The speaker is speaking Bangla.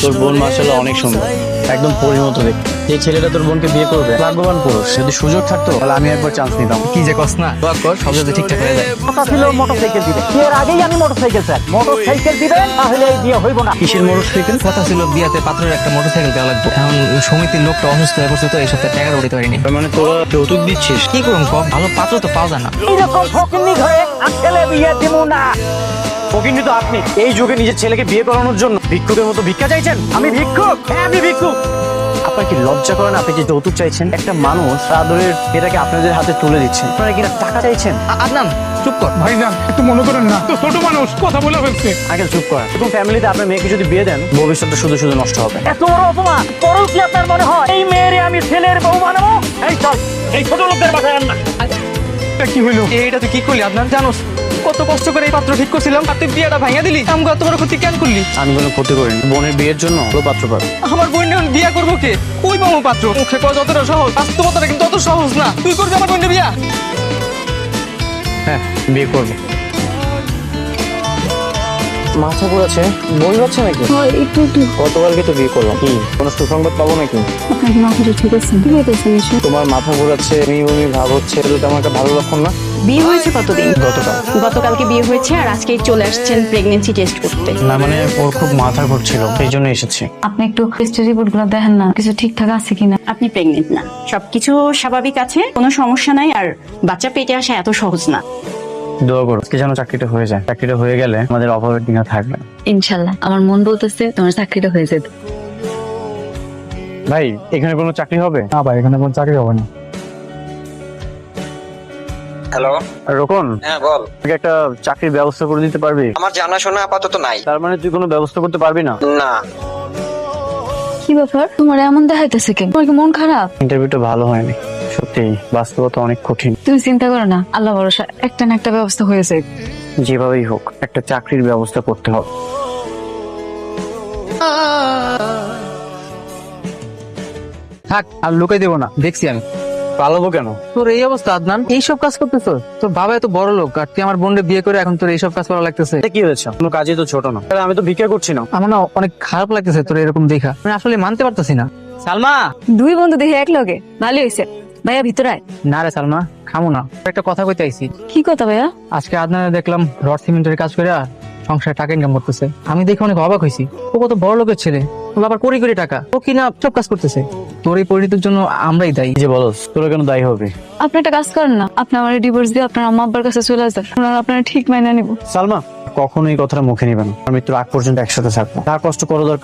তোর বোন মাশাআল্লাহ অনেক সুন্দর, একদম পরীর মতো দেখতে। যে ছেলেটা তোর বোনকে বিয়ে করবে ভাগ্যবান পুরুষ। যদি সুযোগ থাকতো তাহলে আমি একবার চান্স নিতাম। কি যে কস না, দোয়া কর সব যাতে ঠিকঠাক হয়ে যায়। কথা ছিল মোটরসাইকেল দিবেন, এর আগেই আমি মোটরসাইকেল চাই। মোটরসাইকেল দিবেন তাহলে এই বিয়ে হইব না। কিসের মোটরসাইকেল? কথা ছিল বিয়াতে পাত্রের একটা মোটরসাইকেল দেওয়া লাগবে। এখন সমিতির লোকটা অসুস্থ হয়ে পড়ছে, তো এই সপ্তাহে টাকা উঠাতে পারিনি। তার মানে তোরা যৌতুক দিচ্ছিস? কি করুন ক, ভালো পাত্র তো পাওয়া যায় না। এইরকম ফকিন্নি ঘরে ছেলে বিয়ে দিব না। ফকিন্নি তো আপনি। এই যুগে নিজের ছেলেকে বিয়ে করানোর জন্য ভিক্ষুকের মতো ভিক্ষা চাইছেন? আমি ভিক্ষুক? হ্যাঁ আমি ভিক্ষুক। আপনার কি লজ্জা করেন? আপনি যে যৌতুক চাইছেন, একটা মানুষ আদরের এটাকে আপনাদের হাতে তুলে দিচ্ছেন, আপনারা কিনা টাকা চাইছেন? আদনান চুপ কর। ভাইজান একটু মনে করেন না, তো ছোট মানুষ কথা বলে ফেলছে। আগে চুপ করেন। এরকম ফ্যামিলিতে আপনার মেয়েকে যদি বিয়ে দেন, ভবিষ্যৎটা শুধু শুধু নষ্ট হবে। এত বড় অপমান পরেও কি আপনার মনে হয় এই মেয়েরে আমি ছেলের বউ বানাবো? এই চল, এই ছোট লোকদের বাসায় আন না। এটা কি হইলো? এইটা তুই কি করলি আদনান? জানোস কত কষ্ট করে এই পাত্র ঠিক করছিলাম, আর তুই বিয়েটা ভাঙা দিলি। আমি এত বড় ক্ষতি কেন করলি? আমি কোনো ক্ষতি করিনি। বোনের বিয়ের জন্য ভালো পাত্র পাবে। আমার বোন বিয়া করবো কে? কই পাবো পাত্র? মুখে কয় যতটা সহজ, বাস্তবতাটা কিন্তু অত সহজ না। তুই করবি আমার বোনের বিয়া? হ্যাঁ, বিয়ে করবো। মাথা ঘুরাচ্ছে, বই হচ্ছে নাকি? একটু একটু গতকালকে তো বিয়ে করলাম, কি কোনো সুসংবাদ পাবো নাকি? আপনার মাথাটা ঠিক আছে? কি হইতেছেন এসব? তোমার মাথা ঘোরাচ্ছে, বমি ভাব হচ্ছে, এটা তো আমার একটা ভালো লক্ষণ না। বিয়ে হয়েছে কতদিন? গতকাল। গতকালকে বিয়ে হয়েছে আর আজকেই চলে আসছেন প্রেগন্যান্সি টেস্ট করতে। না মানে ওর খুব মাথা ঘুরছিল, সেই জন্য এসেছি। আপনি একটু টেস্ট রিপোর্ট গুলো দেখেন না, কিছু ঠিকঠাক আছে কিনা। আপনি প্রেগনেন্ট না, সবকিছু স্বাভাবিক আছে, কোনো সমস্যা নাই। আর বাচ্চা পেটে আসা এত সহজ না। দোয়া করো আজকে যেন চাকরিটা হয়ে যায়। চাকরিটা হয়ে গেলে আমাদের অভাবের দিন আর থাকবে না। ইনশাল্লাহ, আমার মন বলতেছে তোমার চাকরিটা হয়ে যেত। ভাই এখানে কোনো চাকরি হবে? না ভাই, এখানে কোনো চাকরি হবে না। হ্যালো, আর রোকন, হ্যাঁ বল। আমাকে একটা চাকরির ব্যবস্থা করে দিতে পারবি? আমার জানাশোনা আপাতত নাই। তার মানে তুই কোনো ব্যবস্থা করতে পারবি না? না, কি ব্যাপার, তোমার এমন দেখাইতেছে কেন? তোমার কি মন খারাপ? ইন্টারভিউটা ভালো হয়নি, সত্যি বাস্তবতা অনেক কঠিন। তুমি চিন্তা করো না, আল্লাহ ভরসা একটা না একটা ব্যবস্থা হয়েছে। যেভাবেই হোক একটা চাকরির ব্যবস্থা করতে হবে। থাক, আর লুকাই দেবো না, দেখছি আমি। পালাবো কেন? তোর এই অবস্থা আদনান, এইসব কাজ করতেছ? তোর বাবা এত বড় লোক, আর তুই আমার বোনকে বিয়ে করে এখন তোর এইসব কাজ করা লাগতেছে। এটা কি হয়েছে? কোনো কাজই তো ছোট না। তাহলে আমি তো ভিক্ষা করছি না। আমার না অনেক খারাপ লাগতেছে তোর এরকম দেখা, আমি আসলে মানতে পারতেছি না। সালমা! দুই বন্ধু দেখে এক লগে, ভালোই হয়েছে। ভাইয়া ভিতরে আয়। না রে সালমা, খামো না, একটা কথা কইতে আইছি। কি কথা ভাইয়া? আজকে আদনানে দেখলাম রড সিমেন্টের কাজ করে সংসারে টাকা ইনকাম করতেছে। আমি দেখে অনেক অবাক হয়েছি। ও কত বড় লোকের ছেলে, ও আবার কোটি কোটি টাকা, ও কিনা সব কাজ করতেছে। তোর এই পরিণতির জন্য আমরাই দায়ী। এই যে বলস, তোরা কেন দায়ী হবে? আপনি একটা কাজ করেন না, আপনি আমার ডিভোর্স দিয়ে আপনার আম্মা আব্বার কাছে চলে আসবেন, ওনারা আপনার ঠিক মাইনা নিব। সালমা কখনো এই কথাটা মুখে নিবে না। আমি মৃত্যুর আগ পর্যন্ত একসাথে থাকবো। যা কষ্ট করা দরকার